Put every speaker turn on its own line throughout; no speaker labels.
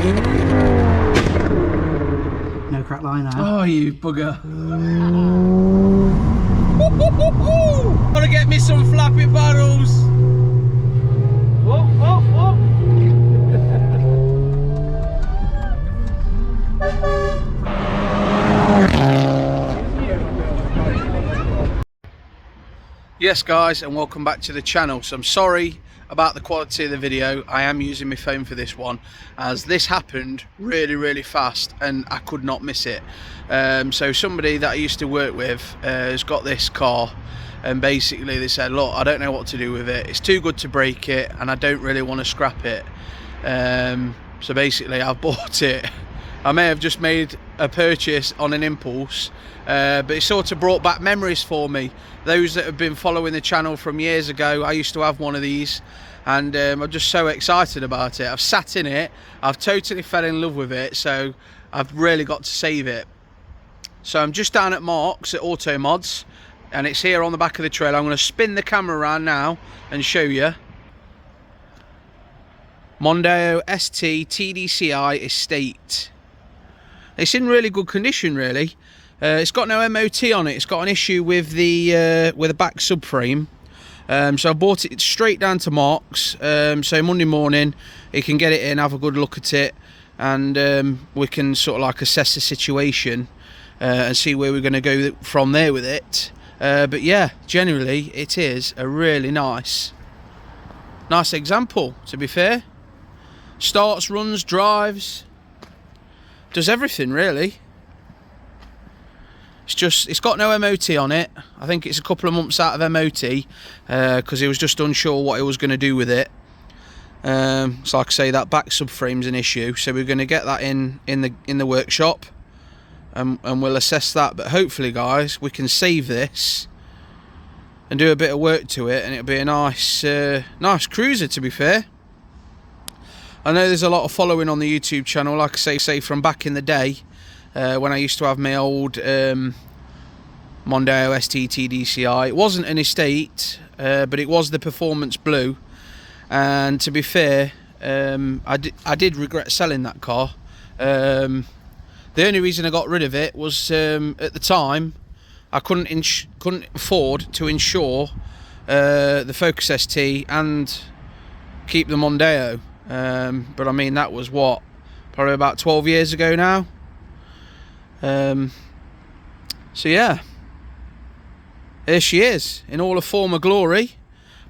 No crack line now.
Oh, you bugger. Gotta get me some flappy paddles. Whoa, whoa, whoa. Yes guys, and welcome back to the channel. So I'm sorry about the quality of the video. I am using my phone for this one, as this happened really fast and I could not miss it. So somebody that I used to work with has got this car, and basically they said, look, I don't know what to do with it, it's too good to break it and I don't really want to scrap it. So basically I've bought it. I may have just made a purchase on an impulse, but it sort of brought back memories for me. Those that have been following the channel from years ago, I used to have one of these, and I'm just so excited about it. I've sat in it, I've totally fell in love with it, so I've really got to save it. So I'm just down at Marks at Auto Mods, and it's here on the back of the trailer. I'm going to spin the camera around now and show you. Mondeo ST TDCi Estate. It's in really good condition, really. It's got no MOT on it. It's got an issue with the back subframe. So I bought it straight down to Marks. So Monday morning, he can get it in, have a good look at it, and we can sort of like assess the situation and see where we're going to go from there with it. But yeah, generally it is a really nice example, to be fair. Starts, runs, drives, does everything really. It's got no MOT on it. I think it's a couple of months out of MOT because he was just unsure what he was going to do with it. So like I say, that back subframe's an issue, so we're going to get that in the workshop, and we'll assess that. But hopefully guys, we can save this and do a bit of work to it, and it'll be a nice cruiser, to be fair. I know there's a lot of following on the YouTube channel, like I say from back in the day, when I used to have my old Mondeo ST TDCi. It wasn't an estate, but it was the Performance Blue, and to be fair, I did regret selling that car. The only reason I got rid of it was at the time I couldn't afford to insure the Focus ST and keep the Mondeo. But I mean, that was what, probably about 12 years ago now. So yeah, here she is in all her former glory.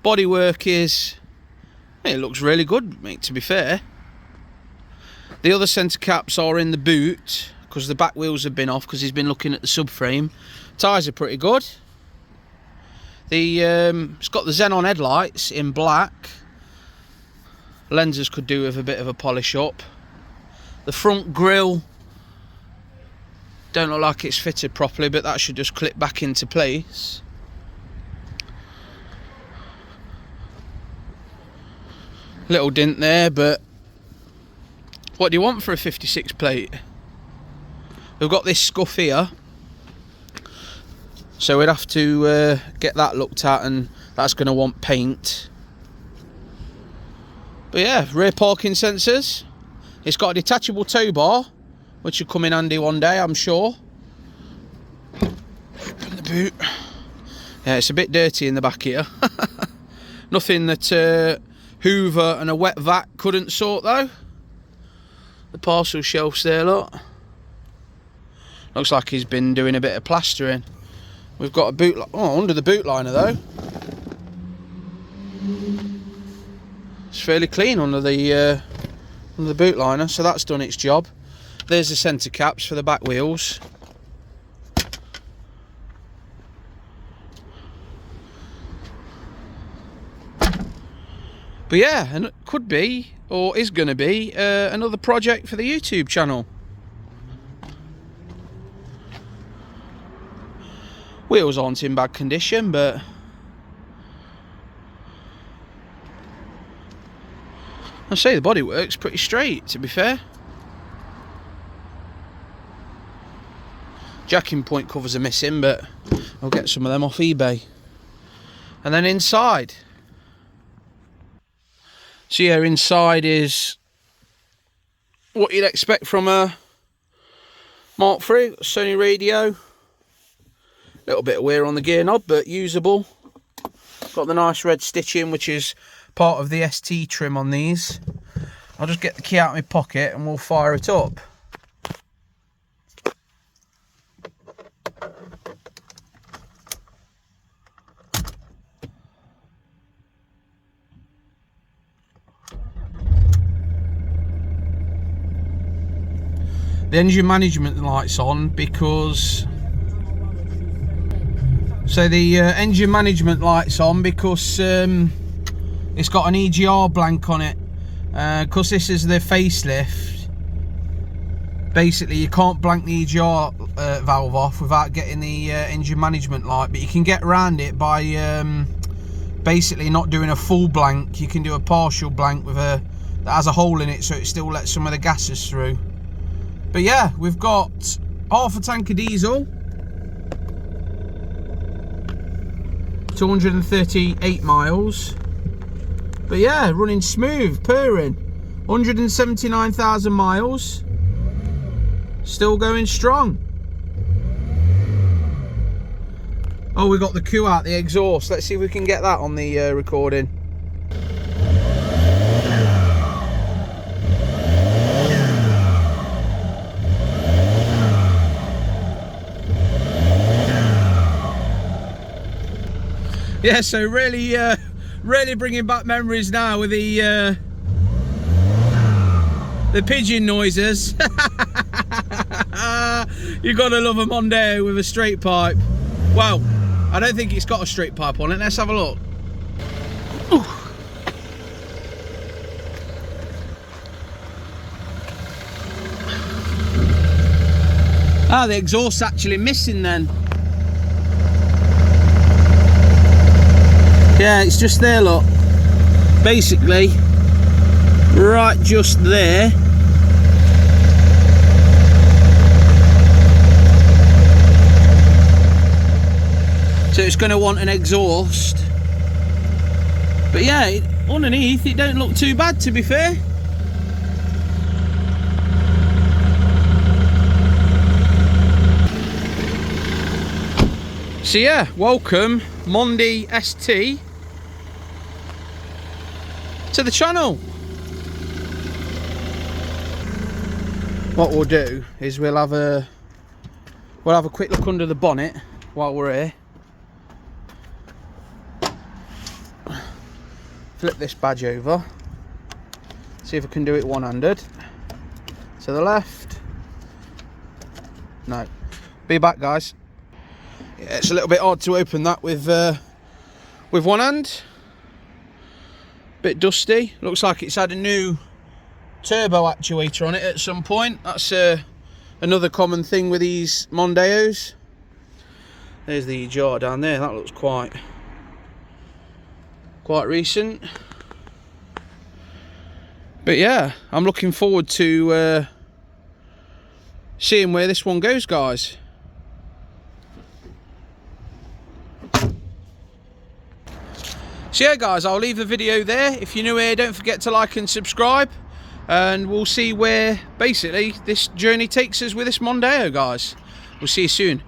Bodywork it looks really good, mate, to be fair. The other centre caps are in the boot because the back wheels have been off because he's been looking at the subframe. Tyres are pretty good. It's got the xenon headlights in black. Lenses could do with a bit of a polish up. The front grille don't look like it's fitted properly, but that should just clip back into place. Little dent there, but what do you want for a 56 plate? We've got this scuff here, so we'd have to get that looked at, and that's going to want paint. But yeah, rear parking sensors. It's got a detachable tow bar, which will come in handy one day, I'm sure. Open the boot. Yeah, it's a bit dirty in the back here. Nothing that Hoover and a wet vac couldn't sort though. The parcel shelves there, look. Looks like he's been doing a bit of plastering. We've got a boot, under the boot liner though. It's fairly clean under the boot liner, so that's done its job. There's the centre caps for the back wheels. But yeah, and it could be, or is going to be, another project for the YouTube channel. Wheels aren't in bad condition, but I say the bodywork's pretty straight, to be fair. Jacking point covers are missing, but I'll get some of them off eBay. And then inside. So yeah, inside is what you'd expect from a Mark III. Sony radio, little bit of wear on the gear knob, but usable. Got the nice red stitching, which is part of the ST trim on these. I'll just get the key out of my pocket and we'll fire it up. The engine management light's on because engine management light's on because it's got an EGR blank on it. Because this is the facelift, basically you can't blank the EGR valve off without getting the engine management light, but you can get around it by basically not doing a full blank. You can do a partial blank with that has a hole in it, so it still lets some of the gases through. But yeah, we've got half a tank of diesel, 238 miles. But yeah, running smooth, purring. 179,000 miles. Still going strong. Oh, we got the coo out, the exhaust. Let's see if we can get that on the recording. Yeah, so really bringing back memories now with the pigeon noises. You gotta love a Mondeo with a straight pipe. Well, I don't think it's got a straight pipe on it. Let's have a look. Ooh. Ah, the exhaust's actually missing then. Yeah, it's just there, look. Basically, right just there. So it's going to want an exhaust. But yeah, underneath it don't look too bad, to be fair. So yeah, welcome Mondi ST to the channel. What we'll do is we'll have a quick look under the bonnet while we're here. Flip this badge over. See if I can do it one-handed. To the left. No. Be back, guys. Yeah, it's a little bit hard to open that with one hand. Bit dusty. Looks like it's had a new turbo actuator on it at some point. That's another common thing with these Mondeos. There's the jar down there. That looks quite recent. But yeah, I'm looking forward to seeing where this one goes, guys. So yeah, guys, I'll leave the video there. If you're new here, don't forget to like and subscribe, and we'll see where basically this journey takes us with this Mondeo, guys. We'll see you soon.